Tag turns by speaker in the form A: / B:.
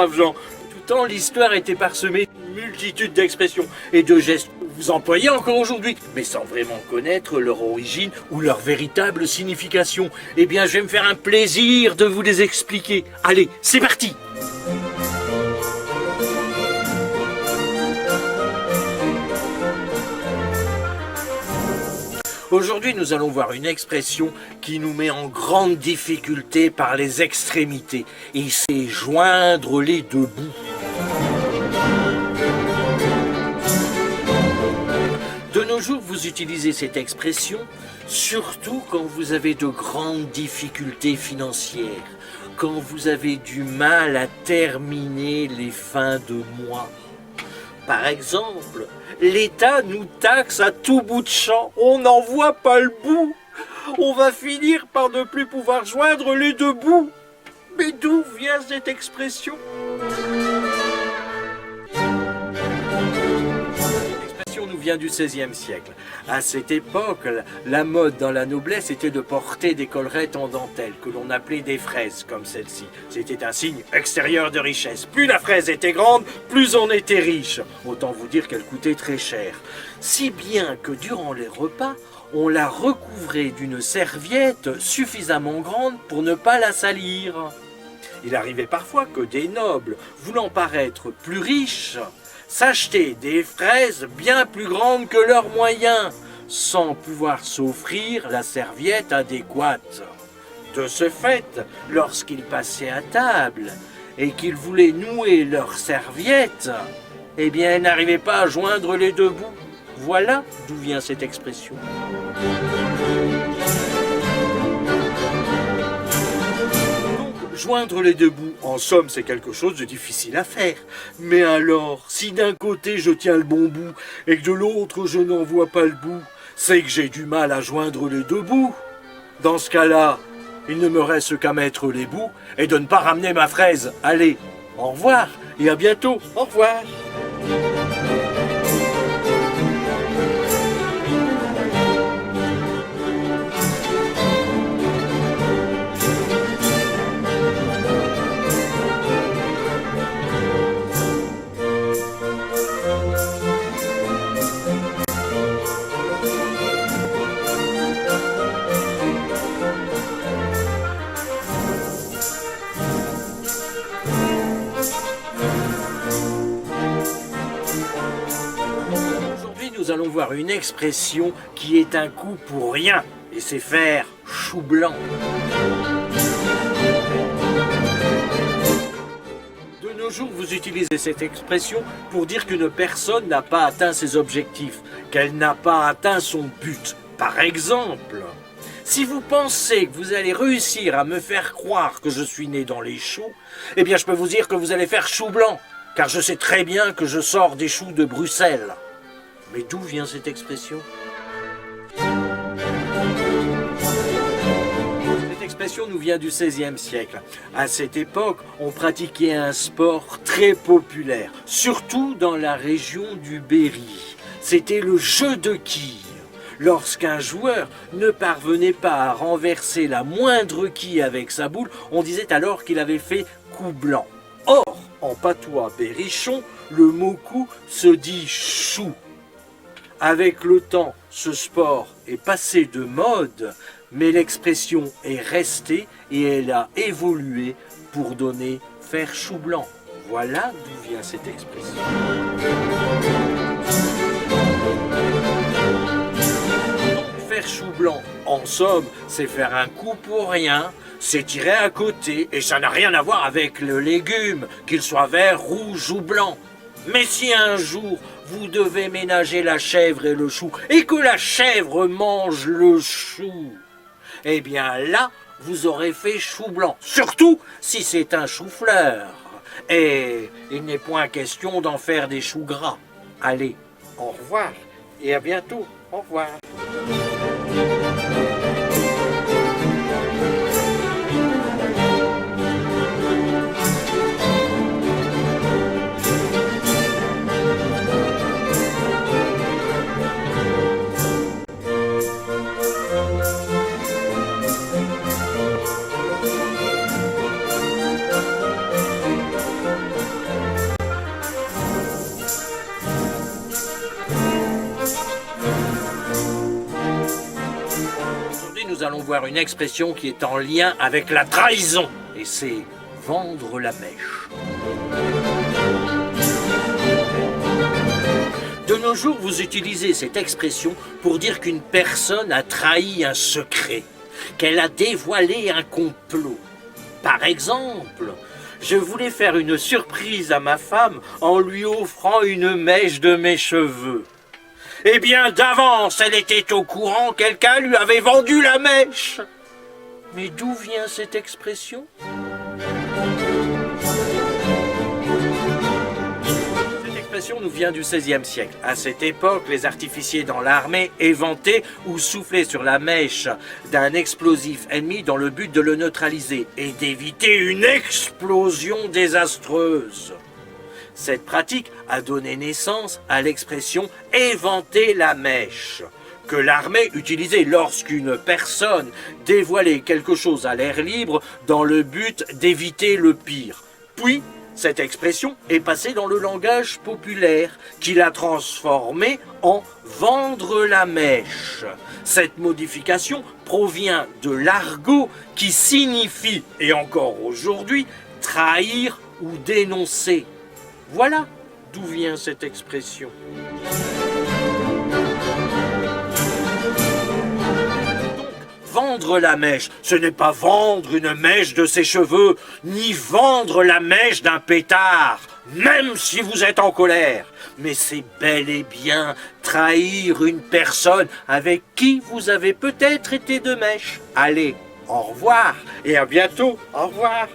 A: braves gens. Tout temps, l'histoire était parsemée d'une multitude d'expressions et de gestes que vous employez encore aujourd'hui, mais sans vraiment connaître leur origine ou leur véritable signification. Eh bien, je vais me faire un plaisir de vous les expliquer. Allez, c'est parti! Aujourd'hui, nous allons voir une expression qui nous met en grande difficulté par les extrémités, et c'est joindre les deux bouts. De nos jours, vous utilisez cette expression, surtout quand vous avez de grandes difficultés financières, quand vous avez du mal à terminer les fins de mois. Par exemple, l'État nous taxe à tout bout de champ, on n'en voit pas le bout. On va finir par ne plus pouvoir joindre les deux bouts. Mais d'où vient cette expression ? Nous vient du XVIe siècle. À cette époque, la mode dans la noblesse était de porter des collerettes en dentelle, que l'on appelait des fraises, comme celle-ci. C'était un signe extérieur de richesse. Plus la fraise était grande, plus on était riche. Autant vous dire qu'elle coûtait très cher. Si bien que durant les repas, on la recouvrait d'une serviette suffisamment grande pour ne pas la salir. Il arrivait parfois que des nobles, voulant paraître plus riches, s'acheter des fraises bien plus grandes que leurs moyens, sans pouvoir s'offrir la serviette adéquate. De ce fait, lorsqu'ils passaient à table et qu'ils voulaient nouer leur serviette, eh bien, ils n'arrivaient pas à joindre les deux bouts. Voilà d'où vient cette expression. Joindre les deux bouts, en somme, c'est quelque chose de difficile à faire. Mais alors, si d'un côté je tiens le bon bout et que de l'autre je n'en vois pas le bout, c'est que j'ai du mal à joindre les deux bouts. Dans ce cas-là, il ne me reste qu'à mettre les bouts et de ne pas ramener ma fraise. Allez, au revoir et à bientôt. Au revoir. Nous allons voir une expression qui est un coup pour rien, et c'est faire chou blanc. De nos jours, vous utilisez cette expression pour dire qu'une personne n'a pas atteint ses objectifs, qu'elle n'a pas atteint son but. Par exemple, si vous pensez que vous allez réussir à me faire croire que je suis né dans les choux, eh bien je peux vous dire que vous allez faire chou blanc, car je sais très bien que je sors des choux de Bruxelles. Mais d'où vient cette expression ? Cette expression nous vient du XVIe siècle. À cette époque, on pratiquait un sport très populaire, surtout dans la région du Berry. C'était le jeu de quilles. Lorsqu'un joueur ne parvenait pas à renverser la moindre quille avec sa boule, on disait alors qu'il avait fait coup blanc. Or, en patois berrichon, le mot coup se dit chou. Avec le temps, ce sport est passé de mode, mais l'expression est restée et elle a évolué pour donner faire chou blanc. Voilà d'où vient cette expression. Donc, faire chou blanc, en somme, c'est faire un coup pour rien, c'est tirer à côté et ça n'a rien à voir avec le légume, qu'il soit vert, rouge ou blanc. Mais si un jour vous devez ménager la chèvre et le chou, et que la chèvre mange le chou, eh bien là, vous aurez fait chou blanc. Surtout si c'est un chou-fleur. Et il n'est point question d'en faire des choux gras. Allez, au revoir et à bientôt. Au revoir. nous allons voir une expression qui est en lien avec la trahison. Et c'est vendre la mèche. De nos jours, vous utilisez cette expression pour dire qu'une personne a trahi un secret, qu'elle a dévoilé un complot. Par exemple, je voulais faire une surprise à ma femme en lui offrant une mèche de mes cheveux. Eh bien, d'avance, elle était au courant, quelqu'un lui avait vendu la mèche. Mais d'où vient cette expression ? Cette expression nous vient du XVIe siècle. À cette époque, les artificiers dans l'armée éventaient ou soufflaient sur la mèche d'un explosif ennemi dans le but de le neutraliser et d'éviter une explosion désastreuse. Cette pratique a donné naissance à l'expression « éventer la mèche » que l'armée utilisait lorsqu'une personne dévoilait quelque chose à l'air libre dans le but d'éviter le pire. Puis, cette expression est passée dans le langage populaire qui l'a transformée en « vendre la mèche ». Cette modification provient de l'argot qui signifie, et encore aujourd'hui, trahir ou dénoncer. Voilà d'où vient cette expression. Donc, vendre la mèche, ce n'est pas vendre une mèche de ses cheveux, ni vendre la mèche d'un pétard, même si vous êtes en colère. Mais c'est bel et bien trahir une personne avec qui vous avez peut-être été de mèche. Allez, au revoir et à bientôt. Au revoir.